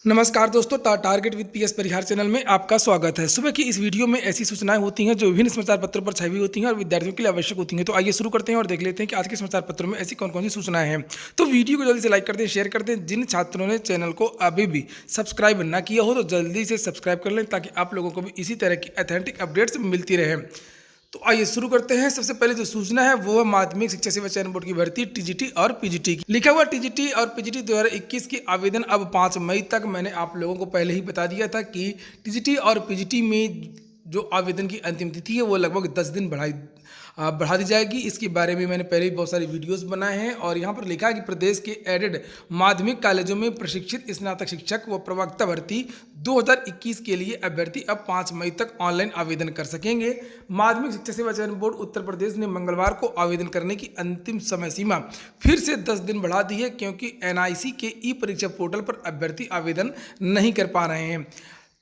नमस्कार दोस्तों, target with PS Parihar channel में आपका स्वागत है। सुबह की इस वीडियो में ऐसी सूचनाएं होती हैं जो विभिन्न समाचार पत्रों पर छाई हुई होती हैं और विद्यार्थियों के लिए आवश्यक होती हैं। तो आइए शुरू करते हैं और देख लेते हैं कि आज के समाचार पत्रों में ऐसी कौन कौन सी सूचनाएं हैं। तो वीडियो को जल्दी से लाइक कर दें, शेयर कर दें। जिन छात्रों ने चैनल को अभी भी सब्सक्राइब ना किया हो तो जल्दी से सब्सक्राइब कर लें ताकि आप लोगों को भी इसी तरह की ऑथेंटिक अपडेट्स मिलती रहे। तो आइए शुरू करते हैं। सबसे पहले जो सूचना है वो है माध्यमिक शिक्षा सेवा चयन बोर्ड की भर्ती टीजीटी और पीजीटी की। लिखा हुआ टीजीटी और पीजीटी 2021 की आवेदन अब 5 मई तक। मैंने आप लोगों को पहले ही बता दिया था कि टीजीटी और पीजीटी में जो आवेदन की अंतिम तिथि है वो लगभग 10 दिन बढ़ा दी जाएगी। इसके बारे में मैंने पहले ही बहुत सारे वीडियोस बनाए हैं और यहाँ पर लिखा है कि प्रदेश के एडेड माध्यमिक कॉलेजों में प्रशिक्षित स्नातक शिक्षक व प्रवक्ता भर्ती 2021 के लिए अभ्यर्थी अब 5 मई तक ऑनलाइन आवेदन कर सकेंगे। माध्यमिक शिक्षा सेवा चयन बोर्ड उत्तर प्रदेश ने मंगलवार को आवेदन करने की अंतिम समय सीमा फिर से 10 दिन बढ़ा दी है, क्योंकि एनआईसी के ई परीक्षा पोर्टल पर अभ्यर्थी आवेदन नहीं कर पा रहे हैं।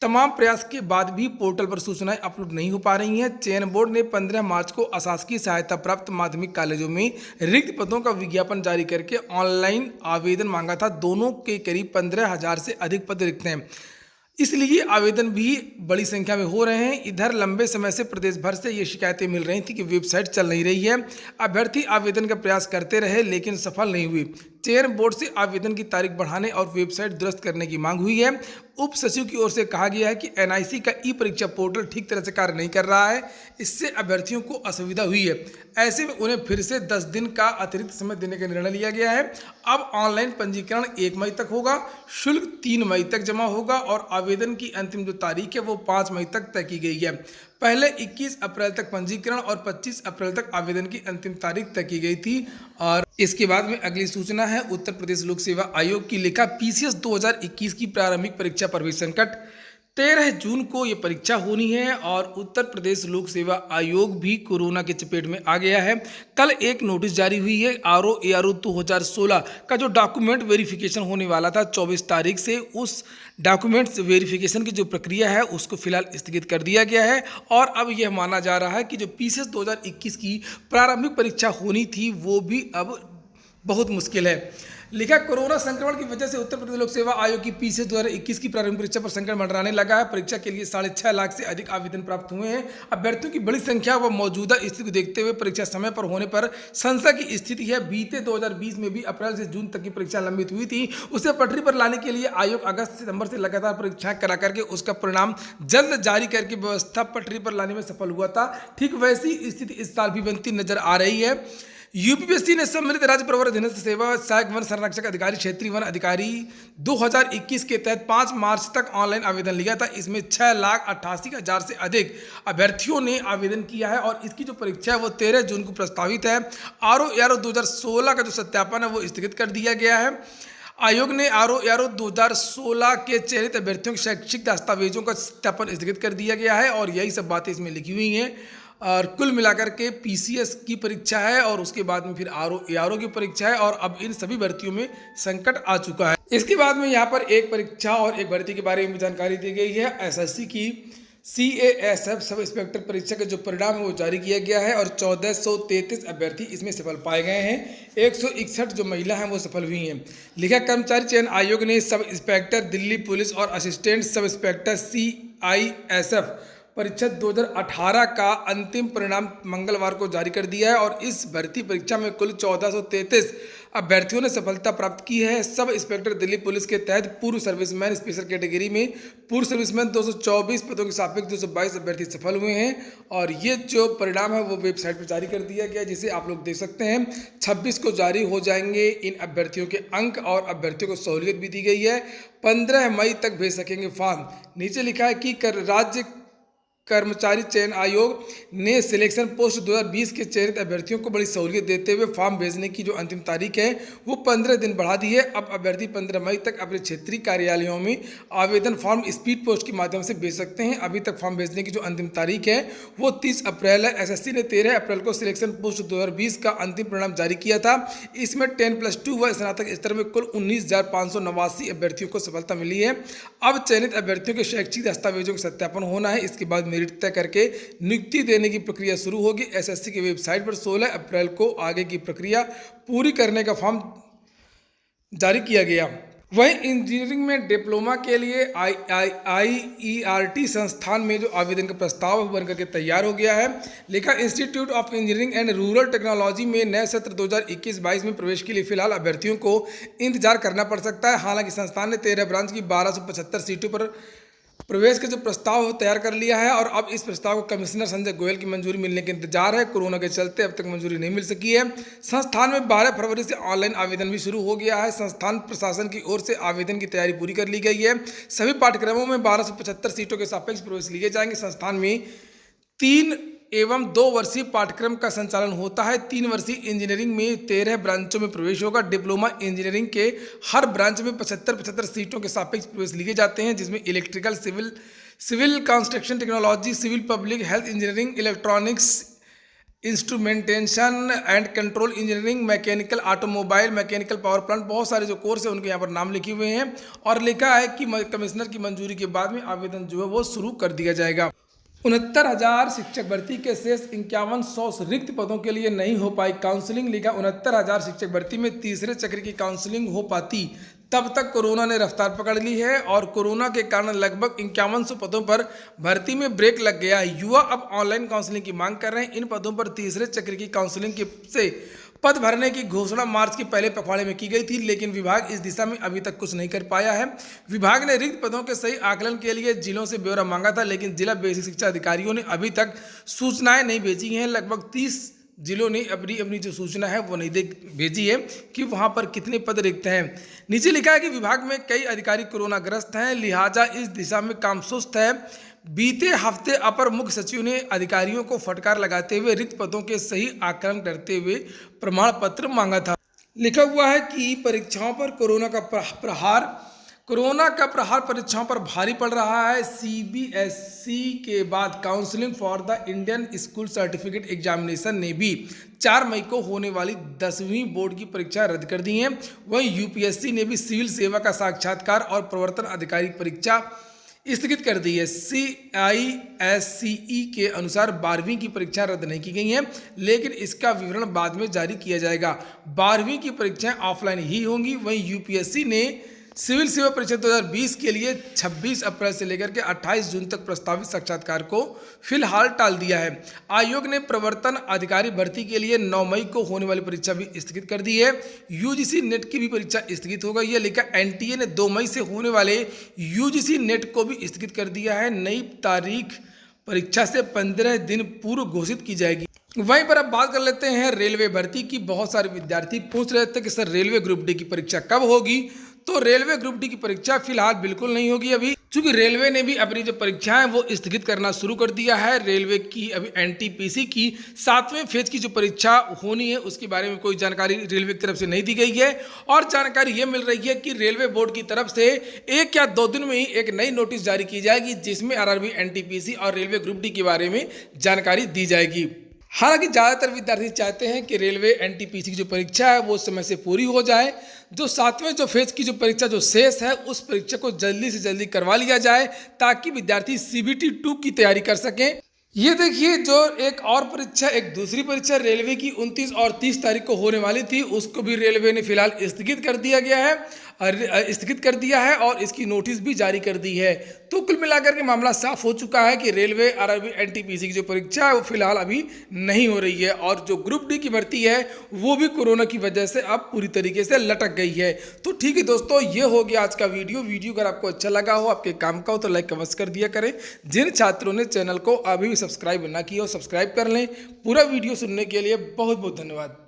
तमाम प्रयास के बाद भी पोर्टल पर सूचनाएं अपलोड नहीं हो पा रही हैं। चयन बोर्ड ने 15 मार्च को अशासकीय सहायता प्राप्त माध्यमिक कॉलेजों में रिक्त पदों का विज्ञापन जारी करके ऑनलाइन आवेदन मांगा था। दोनों के करीब 15,000 से अधिक पद रिक्त हैं, इसलिए आवेदन भी बड़ी संख्या में हो रहे हैं। इधर लंबे समय से प्रदेश भर से ये शिकायतें मिल रही थी कि वेबसाइट चल नहीं रही है। अभ्यर्थी आवेदन का प्रयास करते रहे लेकिन सफल नहीं हुए। चयन बोर्ड से आवेदन की तारीख बढ़ाने और वेबसाइट दुरुस्त करने की मांग हुई है। उप सचिव की ओर से कहा गया है कि एनआईसी का ई परीक्षा पोर्टल ठीक तरह से कार्य नहीं कर रहा है, इससे अभ्यर्थियों को असुविधा हुई है। ऐसे में उन्हें फिर से 10 दिन का अतिरिक्त समय देने का निर्णय लिया गया है। अब ऑनलाइन पंजीकरण 1 मई तक होगा, शुल्क 3 मई तक जमा होगा और आवेदन की अंतिम जो तारीख है वो 5 मई तक तय की गई है। पहले 21 अप्रैल तक पंजीकरण और 25 अप्रैल तक आवेदन की अंतिम तारीख तय की गई थी। और इसके बाद में अगली सूचना है उत्तर प्रदेश लोक सेवा आयोग की। लिखा पीसीएस 2021 की प्रारंभिक परीक्षा प्रवेश संकट। 13 जून को ये परीक्षा होनी है और उत्तर प्रदेश लोक सेवा आयोग भी कोरोना के चपेट में आ गया है। कल एक नोटिस जारी हुई है। आरओ एआरओ 2016 का जो डॉक्यूमेंट वेरिफिकेशन होने वाला था 24 तारीख से, उस डॉक्यूमेंट्स वेरिफिकेशन की जो प्रक्रिया है उसको फिलहाल स्थगित कर दिया गया है। और अब यह माना जा रहा है कि जो पीसीएस 2021 की प्रारंभिक परीक्षा होनी थी वो भी अब बहुत मुश्किल है। लिखा कोरोना संक्रमण की वजह से उत्तर प्रदेश लोक सेवा आयोग की पीसीएस 2021 की प्रारंभिक परीक्षा पर संकट मंडराने लगा है। परीक्षा के लिए 6.5 लाख से अधिक आवेदन प्राप्त हुए हैं। अभ्यर्थियों की बड़ी संख्या व मौजूदा स्थिति को देखते हुए परीक्षा समय पर होने पर संशय की स्थिति है। बीते 2020 में भी अप्रैल से जून तक की परीक्षा लंबित हुई थी। उसे पटरी पर लाने के लिए आयोग अगस्त सितंबर से लगातार परीक्षाएं करा करके उसका परिणाम जल्द जारी करके व्यवस्था पटरी पर लाने में सफल हुआ था। ठीक वैसी स्थिति इस साल भी बनती नजर आ रही है। यूपीपीएससी ने सम्मिलित राज्य प्रवर अधीनस्थ सेवा सहायक वन संरक्षक अधिकारी क्षेत्रीय वन अधिकारी 2021 के तहत 5 मार्च तक ऑनलाइन आवेदन लिया था। इसमें 6,88,000 से अधिक अभ्यर्थियों ने आवेदन किया है और इसकी जो परीक्षा है वो 13 जून को प्रस्तावित है। आरओ एआरओ 2016 का जो सत्यापन है वो स्थगित कर दिया गया है। आयोग ने आरओ एआरओ 2016 के चयनित अभ्यर्थियों के शैक्षिक दस्तावेजों का सत्यापन स्थगित कर दिया गया है और यही सब बातें इसमें लिखी हुई हैं। और कुल मिलाकर के पीसीएस की परीक्षा है और उसके बाद में फिर आरओ एआरओ की परीक्षा है और अब इन सभी भर्तियों में संकट आ चुका है। इसके बाद में यहाँ पर एक परीक्षा और एक भर्ती के बारे में जानकारी दी गई है। एसएससी की सीएएसएफ सब इंस्पेक्टर परीक्षा का जो परिणाम है वो जारी किया गया है और 1433 अभ्यर्थी इसमें सफल पाए गए हैं। 161 जो महिला हैं वो सफल हुई हैं। लिखा कर्मचारी चयन आयोग ने सब इंस्पेक्टर दिल्ली पुलिस और असिस्टेंट सब इंस्पेक्टर सीआईएसएफ परीक्षा 2018 का अंतिम परिणाम मंगलवार को जारी कर दिया है और इस भर्ती परीक्षा में कुल 1433 अभ्यर्थियों ने सफलता प्राप्त की है। सब इंस्पेक्टर दिल्ली पुलिस के तहत पूर्व सर्विसमैन स्पेशल कैटेगरी में पूर्व सर्विसमैन 224 पदों के सापेक्ष 222 अभ्यर्थी सफल हुए हैं और ये जो परिणाम है वो वेबसाइट पर जारी कर दिया गया, जिसे आप लोग देख सकते हैं। 26 को जारी हो जाएंगे इन अभ्यर्थियों के अंक और अभ्यर्थियों को सहूलियत भी दी गई है। 15 मई तक भेज सकेंगे फॉर्म। नीचे लिखा है कि राज्य कर्मचारी चयन आयोग ने सिलेक्शन पोस्ट 2020 के चयनित अभ्यर्थियों को बड़ी सहूलियत देते हुए फॉर्म भेजने की जो अंतिम तारीख है वो 15 दिन बढ़ा दी है। अब अभ्यर्थी 15 मई तक अपने क्षेत्रीय कार्यालयों में आवेदन फॉर्म स्पीड पोस्ट के माध्यम से भेज सकते हैं। अभी तक फॉर्म भेजने की जो अंतिम तारीख है वो 30 अप्रैल है। एसएससी ने 13 अप्रैल को सिलेक्शन पोस्ट 2020 का अंतिम परिणाम जारी किया था। इसमें 10+2 व स्नातक स्तर में कुल 19,589 अभ्यर्थियों को सफलता मिली है। अब चयनित अभ्यर्थियों के शैक्षिक दस्तावेजों का सत्यापन होना है। इसके बाद मेरिट तय करके नियुक्ति देने की प्रक्रिया शुरू होगी। एसएससी की वेबसाइट पर 16 अप्रैल को आगे की प्रक्रिया पूरी करने का फॉर्म जारी किया गया। वहीं इंजीनियरिंग में डिप्लोमा के लिए IERT संस्थान में जो आवेदन का प्रस्ताव बनकर के तैयार हो गया है। लिखा institute of engineering and rural technology में नए सत्र 2021-22 में प्रवेश के लिए फिलहाल अभ्यर्थियों को इंतजार करना पड़ सकता है। हालांकि संस्थान ने 13 ब्रांच की 1275 सीटों पर प्रवेश का जो प्रस्ताव तैयार कर लिया है और अब इस प्रस्ताव को कमिश्नर संजय गोयल की मंजूरी मिलने के इंतजार है। कोरोना के चलते अब तक मंजूरी नहीं मिल सकी है। संस्थान में 12 फरवरी से ऑनलाइन आवेदन भी शुरू हो गया है। संस्थान प्रशासन की ओर से आवेदन की तैयारी पूरी कर ली गई है। सभी पाठ्यक्रमों में 1275 सीटों के सापेक्ष प्रवेश लिए जाएंगे। संस्थान में 3 एवं 2 वर्षीय पाठ्यक्रम का संचालन होता है। 3 वर्षीय इंजीनियरिंग में 13 ब्रांचों में प्रवेश होगा। डिप्लोमा इंजीनियरिंग के हर ब्रांच में 75-75 सीटों के सापेक्ष प्रवेश लिए जाते हैं, जिसमें electrical, civil construction technology, civil public health engineering, electronics, instrumentation and control engineering, mechanical, automobile, mechanical power plant, बहुत सारे जो कोर्स है उनके यहाँ पर नाम लिखे हुए हैं। और लिखा है कि कमिश्नर की मंजूरी के बाद में आवेदन जो है वो शुरू कर दिया जाएगा। 69,000 शिक्षक भर्ती के शेष 5100 रिक्त पदों के लिए नहीं हो पाई काउंसलिंग। लिखा 69,000 शिक्षक भर्ती में तीसरे चक्र की काउंसलिंग हो पाती, तब तक कोरोना ने रफ्तार पकड़ ली है और कोरोना के कारण लगभग 5100 पदों पर भर्ती में ब्रेक लग गया है। युवा अब ऑनलाइन काउंसलिंग की मांग कर रहे हैं। इन पदों पर तीसरे चक्र की काउंसलिंग से पद भरने की घोषणा मार्च के पहले पखवाड़े में की गई थी, लेकिन विभाग इस दिशा में अभी तक कुछ नहीं कर पाया है। विभाग ने रिक्त पदों के सही आकलन के लिए जिलों से ब्यौरा मांगा था, लेकिन जिला बेसिक शिक्षा अधिकारियों ने अभी तक सूचनाएं नहीं भेजी हैं। लगभग 30 जिलों ने अपनी जो सूचना है वो नहीं भेजी है कि वहां पर कितने पद रिक्त हैं। नीचे लिखा है कि विभाग में कई अधिकारी कोरोनाग्रस्त हैं, लिहाजा इस दिशा में काम सुस्त है। बीते हफ्ते अपर मुख्य सचिव ने अधिकारियों को फटकार लगाते हुए रिक्त पदों के सही आकलन करते हुए प्रमाण पत्र मांगा था। लिखा हुआ है कि परीक्षाओं पर कोरोना का प्रहार परीक्षाओं पर भारी पड़ रहा है। CBSE के बाद counselling for the Indian school certificate examination ने भी 4 मई को होने वाली 10वीं बोर्ड की परीक्षा रद्द कर दी है। वहीं UPSC ने भी सिविल सेवा का साक्षात्कार और प्रवर्तन अधिकारी परीक्षा स्थगित कर दी है। CISCE के अनुसार 12वीं की परीक्षा रद्द नहीं की गई है, लेकिन इसका विवरण बाद में जारी किया जाएगा। 12वीं की परीक्षाएं ऑफलाइन ही होंगी। वहीं UPSC ने सिविल सेवा परीक्षा 2020 के लिए 26 अप्रैल से लेकर के 28 जून तक प्रस्तावित साक्षात्कार को फिलहाल टाल दिया है। आयोग ने प्रवर्तन अधिकारी भर्ती के लिए 9 मई को होने वाली परीक्षा भी स्थगित कर दी है। UGC नेट की भी परीक्षा स्थगित हो गई है। लेकिन NTA ने 2 मई से होने वाले UGC नेट को भी स्थगित कर दिया है। नई तारीख परीक्षा से 15 दिन पूर्व घोषित की जाएगी। वहीं पर अब बात कर लेते हैं रेलवे भर्ती की। बहुत सारे विद्यार्थी पूछ रहे थे कि सर रेलवे ग्रुप डी की परीक्षा कब होगी, तो रेलवे ग्रुप डी की परीक्षा फिलहाल बिल्कुल नहीं होगी अभी, क्योंकि रेलवे ने भी अपनी जो परीक्षाएं वो स्थगित करना शुरू कर दिया है। रेलवे की अभी NTPC की 7वें फेज की जो परीक्षा होनी है उसके बारे में कोई जानकारी रेलवे की तरफ से नहीं दी गई है। और जानकारी ये मिल रही है कि रेलवे बोर्ड की तरफ से 1 या 2 दिन में ही एक नई नोटिस जारी की जाएगी, जिसमें RRB, NTPC और रेलवे ग्रुप डी के बारे में जानकारी दी जाएगी। हालांकि ज़्यादातर विद्यार्थी चाहते हैं कि रेलवे NTPC की जो परीक्षा है वो समय से पूरी हो जाए। जो 7वें जो फेज की जो परीक्षा जो शेष है उस परीक्षा को जल्दी से जल्दी करवा लिया जाए, ताकि विद्यार्थी CBT 2 की तैयारी कर सकें। ये देखिए, जो एक और परीक्षा, एक दूसरी परीक्षा रेलवे की 29 और 30 तारीख को होने वाली थी, उसको भी रेलवे ने फिलहाल स्थगित कर दिया है और इसकी नोटिस भी जारी कर दी है। तो कुल मिलाकर के मामला साफ हो चुका है कि रेलवे RRB NTPC की जो परीक्षा है वो फिलहाल अभी नहीं हो रही है। और जो ग्रुप डी की भर्ती है वो भी कोरोना की वजह से अब पूरी तरीके से लटक गई है। तो ठीक है दोस्तों, ये हो गया आज का वीडियो अगर आपको अच्छा लगा हो, आपके काम का हो, तो लाइक अवश्य कर दिया करें। जिन छात्रों ने चैनल को अभी भी सब्सक्राइब ना किया हो, सब्सक्राइब कर लें। पूरा वीडियो सुनने के लिए बहुत बहुत धन्यवाद।